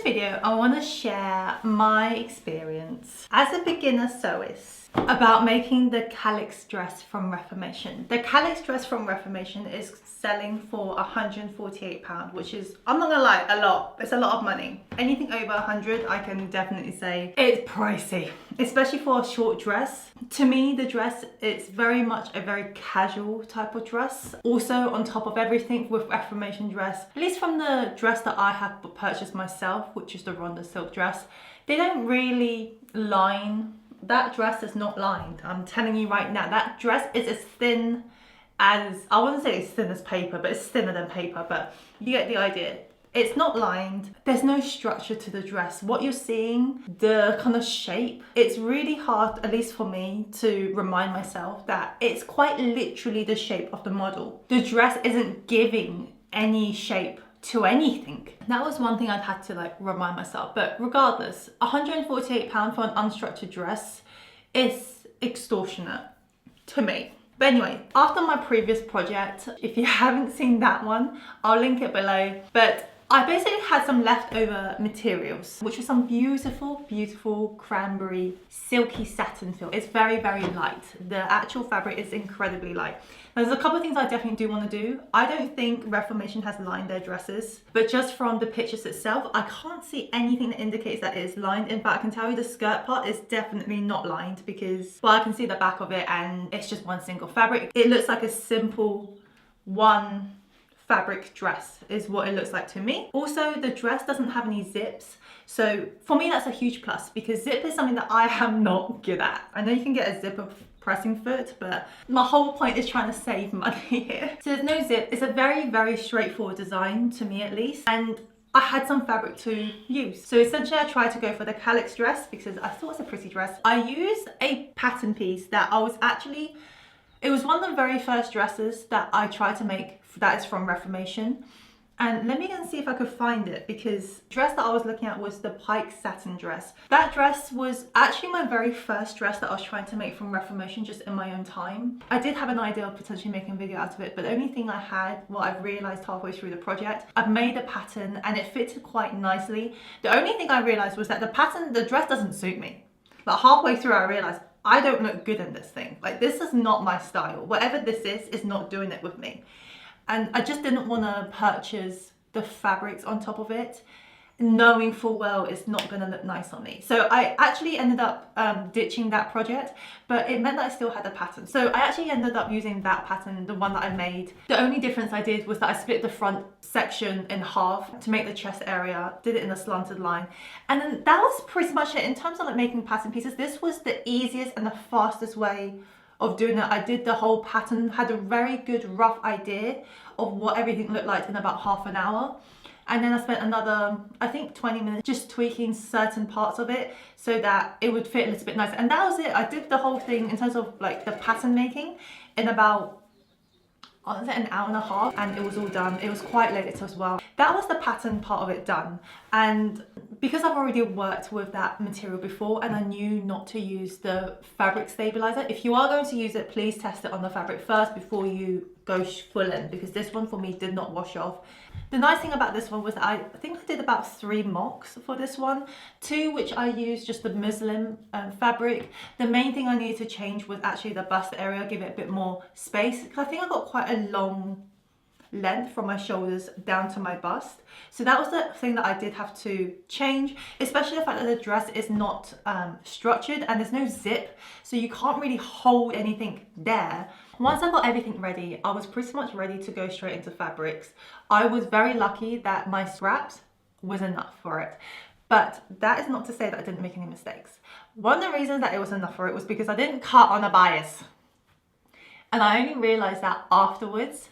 video, I want to share my experience as a beginner sewist about making the Calix dress from Reformation. The Calix dress from Reformation is selling for £148, which is, I'm not gonna lie, a lot. It's a lot of money. Anything over 100, I can definitely say it's pricey, especially for a short dress. To me, the dress is very much a very casual type of dress. Also, on top of everything with Reformation dress, at least from the dress that I have purchased myself, which is the Ronda silk dress, they don't really line. That dress is not lined. I'm telling you right now, that dress is as thin as, I wouldn't say it's thin as paper, but it's thinner than paper, but you get the idea. It's not lined. There's no structure to the dress. What you're seeing, the kind of shape, it's really hard, at least for me, to remind myself that it's quite literally the shape of the model. The dress isn't giving any shape to anything. That was one thing I'd had to remind myself. But regardless, £148 for an unstructured dress is extortionate to me. But anyway, after my previous project, if you haven't seen that one, I'll link it below. But I basically had some leftover materials, which was some beautiful, beautiful cranberry silky satin feel. It's very, very light. The actual fabric is incredibly light. There's a couple of things I definitely do want to do. I don't think Reformation has lined their dresses, but just from the pictures itself, I can't see anything that indicates that it is lined. In fact, I can tell you the skirt part is definitely not lined because, well, I can see the back of it and it's just one single fabric. It looks like a simple one fabric dress is what it looks like to me. Also, the dress doesn't have any zips. So for me, that's a huge plus because zip is something that I am not good at. I know you can get a zipper pressing foot, but my whole point is trying to save money here. So there's no zip. It's a very, very straightforward design to me at least. And I had some fabric to use. So essentially I tried to go for the Calix dress because I thought it was a pretty dress. I used a pattern piece that it was one of the very first dresses that I tried to make that is from Reformation. And let me go and see if I could find it because the dress that I was looking at was the Pike satin dress. That dress was actually my very first dress that I was trying to make from Reformation just in my own time. I did have an idea of potentially making a video out of it, but the only thing I had, what I've realized halfway through the project, I've made a pattern and it fitted quite nicely. The only thing I realized was that the dress doesn't suit me. But halfway through I realized I don't look good in this thing. This is not my style. Whatever this is not doing it with me. And I just didn't want to purchase the fabrics on top of it, knowing full well it's not going to look nice on me. So I actually ended up ditching that project, but it meant that I still had the pattern. So I actually ended up using that pattern, the one that I made. The only difference I did was that I split the front section in half to make the chest area, did it in a slanted line. And then that was pretty much it. In terms of making pattern pieces, this was the easiest and the fastest way of doing it. I did the whole pattern, had a very good rough idea of what everything looked like in about half an hour. And then I spent another, I think 20 minutes just tweaking certain parts of it so that it would fit a little bit nicer. And that was it. I did the whole thing in terms of the pattern making in about, I would say, an hour and a half, and it was all done. It was quite late as well. That was the pattern part of it done. And because I've already worked with that material before and I knew not to use the fabric stabilizer, if you are going to use it, please test it on the fabric first before you go full in, because this one for me did not wash off. The nice thing about this one was that I think I did about 3 mocks for this one, 2 which I used just the muslin fabric. The main thing I needed to change was actually the bust area, give it a bit more space, because I think I got quite a long length from my shoulders down to my bust. So that was the thing that I did have to change, especially the fact that the dress is not structured and there's no zip, so you can't really hold anything there. Once I got everything ready, I was pretty much ready to go straight into fabrics. I was very lucky that my scraps was enough for it. But that is not to say that I didn't make any mistakes. One of the reasons that it was enough for it was because I didn't cut on a bias. And I only realized that afterwards.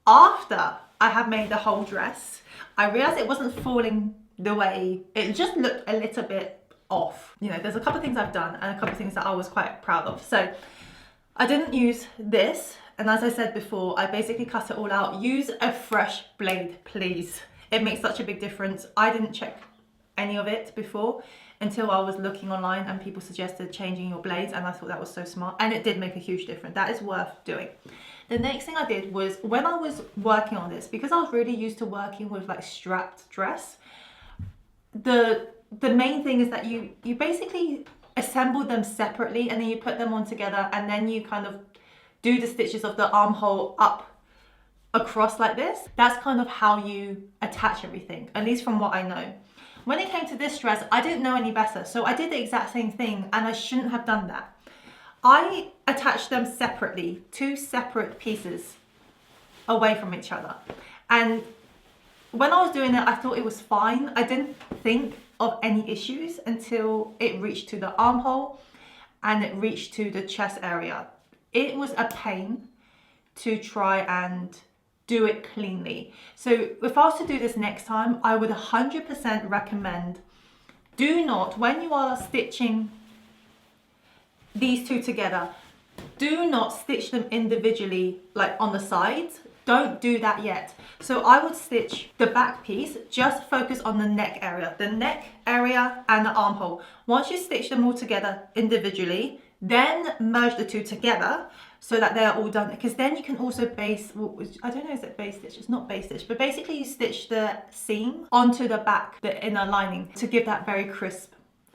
After I had made the whole dress, I realized it wasn't falling the way, it just looked a little bit off. You know, there's a couple of things I've done and a couple of things that I was quite proud of. So I didn't use this. And as I said before, I basically cut it all out. Use a fresh blade, please. It makes such a big difference. I didn't check any of it before until I was looking online and people suggested changing your blades, and I thought that was so smart, and it did make a huge difference. That is worth doing. The next thing I did was, when I was working on this, because I was really used to working with strapped dress, the main thing is that you basically assemble them separately, and then you put them on together, and then you kind of do the stitches of the armhole up across like this. That's kind of how you attach everything, at least from what I know. When it came to this dress, I didn't know any better, so I did the exact same thing, and I shouldn't have done that. I attached them separately, 2 separate pieces away from each other. And when I was doing it, I thought it was fine. I didn't think of any issues until it reached to the armhole and it reached to the chest area. It was a pain to try and do it cleanly. So if I was to do this next time, I would 100% recommend, do not, when you are stitching these 2 together, do not stitch them individually, like on the sides. Don't do that yet. So I would stitch the back piece, just focus on the neck area and the armhole. Once you stitch them all together individually, then merge the 2 together so that they're all done. Because then you can also base, I don't know, is it base stitch? It's not base stitch, but basically you stitch the seam onto the back, the inner lining, to give that very crisp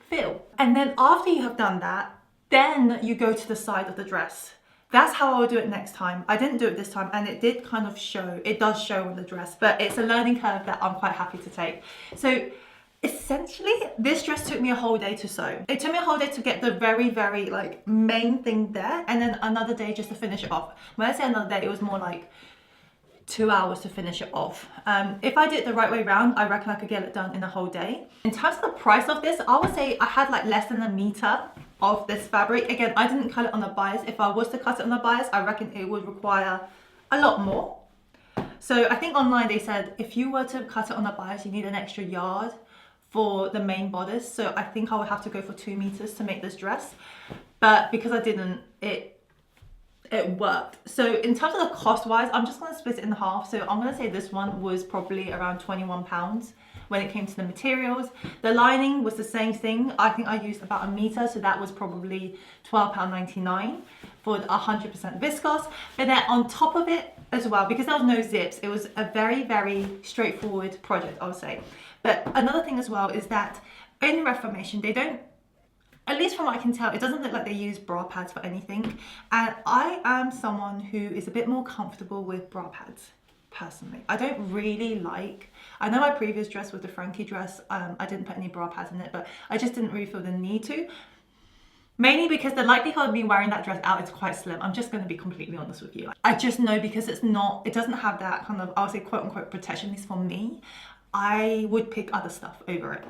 feel. And then after you have done that, then you go to the side of the dress. That's how I would do it next time. I didn't do it this time, and it did kind of show. It does show on the dress, but it's a learning curve that I'm quite happy to take. So essentially, this dress took me a whole day to sew. It took me a whole day to get the very, very like main thing there, and then another day just to finish it off. When I say another day, it was more like 2 hours to finish it off. If I did it the right way around, I reckon I could get it done in a whole day. In terms of the price of this, I would say I had like less than a meter of this fabric. Again, I didn't cut it on the bias. If I was to cut it on the bias, I reckon it would require a lot more. So I think online they said if you were to cut it on the bias, you need an extra yard for the main bodice. So I think I would have to go for 2 meters to make this dress. But because I didn't, it worked. So in terms of the cost wise, I'm just going to split it in half. So I'm going to say this one was probably around £21 when it came to the materials. The lining was the same thing. I think I used about a meter, so that was probably £12.99 for 100% viscose. But then on top of it as well, because there was no zips, it was a very, very straightforward project, I would say. But another thing as well is that in Reformation, they don't, at least from what I can tell, it doesn't look like they use bra pads for anything. And I am someone who is a bit more comfortable with bra pads, personally. I don't really like, I know my previous dress with the Frankie dress, I didn't put any bra pads in it, but I just didn't really feel the need to. Mainly because the likelihood of me wearing that dress out is quite slim. I'm just going to be completely honest with you. I just know because it doesn't have that kind of, I would say quote unquote protection, at least for me. I would pick other stuff over it.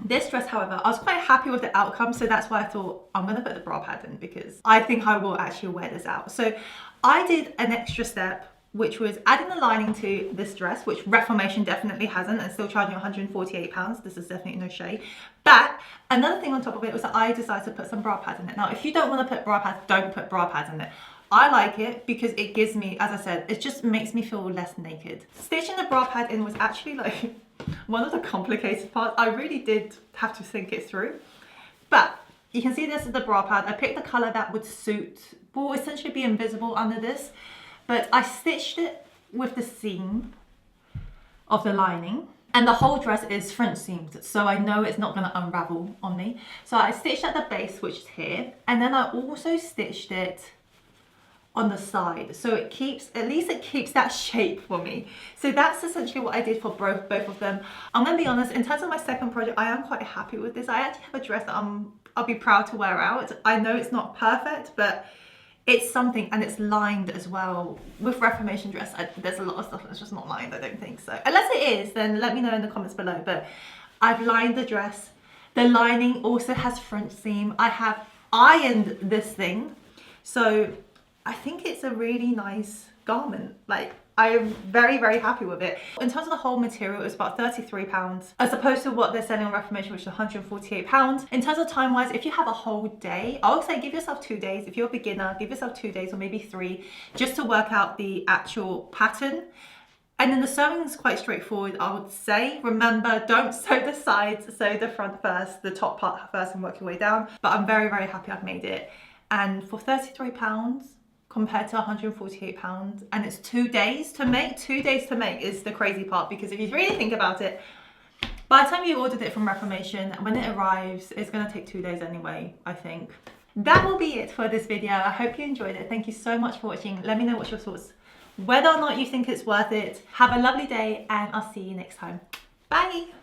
This dress, however, I was quite happy with the outcome, so that's why I thought I'm going to put the bra pad in, because I think I will actually wear this out. So I did an extra step, which was adding the lining to this dress, which Reformation definitely hasn't, and still charging £148. This is definitely no shade. But another thing on top of it was that I decided to put some bra pads in it. Now, if you don't want to put bra pads, don't put bra pads in it. I like it because it gives me, as I said, it just makes me feel less naked. Stitching the bra pad in was actually like one of the complicated parts. I really did have to think it through. But you can see this is the bra pad. I picked the colour that would suit, will essentially be invisible under this. But I stitched it with the seam of the lining. And the whole dress is French seamed, so I know it's not going to unravel on me. So I stitched at the base, which is here. And then I also stitched it on the side, so it keeps, at least it keeps that shape for me. So that's essentially what I did for both of them. I'm gonna be honest, in terms of my second project, I am quite happy with this. I actually have a dress that I'll be proud to wear out. I know it's not perfect, but it's something, and it's lined as well. With Reformation dress, there's a lot of stuff that's just not lined, I don't think so. Unless it is, then let me know in the comments below. But I've lined the dress. The lining also has French seam. I have ironed this thing, so I think it's a really nice garment. Like, I am very, very happy with it. In terms of the whole material, it's about £33 as opposed to what they're selling on Reformation, which is £148. In terms of time-wise, if you have a whole day, I would say give yourself 2 days. If you're a beginner, give yourself 2 days or maybe 3 just to work out the actual pattern. And then the sewing is quite straightforward, I would say. Remember, don't sew the sides, sew the front first, the top part first, and work your way down. But I'm very, very happy I've made it. And for £33, compared to £148, and it's 2 days to make. 2 days to make is the crazy part, because if you really think about it, By the time you ordered it from Reformation, when it arrives, it's going to take 2 days anyway, I think. That will be it for this video. I hope you enjoyed it. Thank you so much for watching. Let me know what's your thoughts, whether or not you think it's worth it. Have a lovely day, and I'll see you next time. Bye.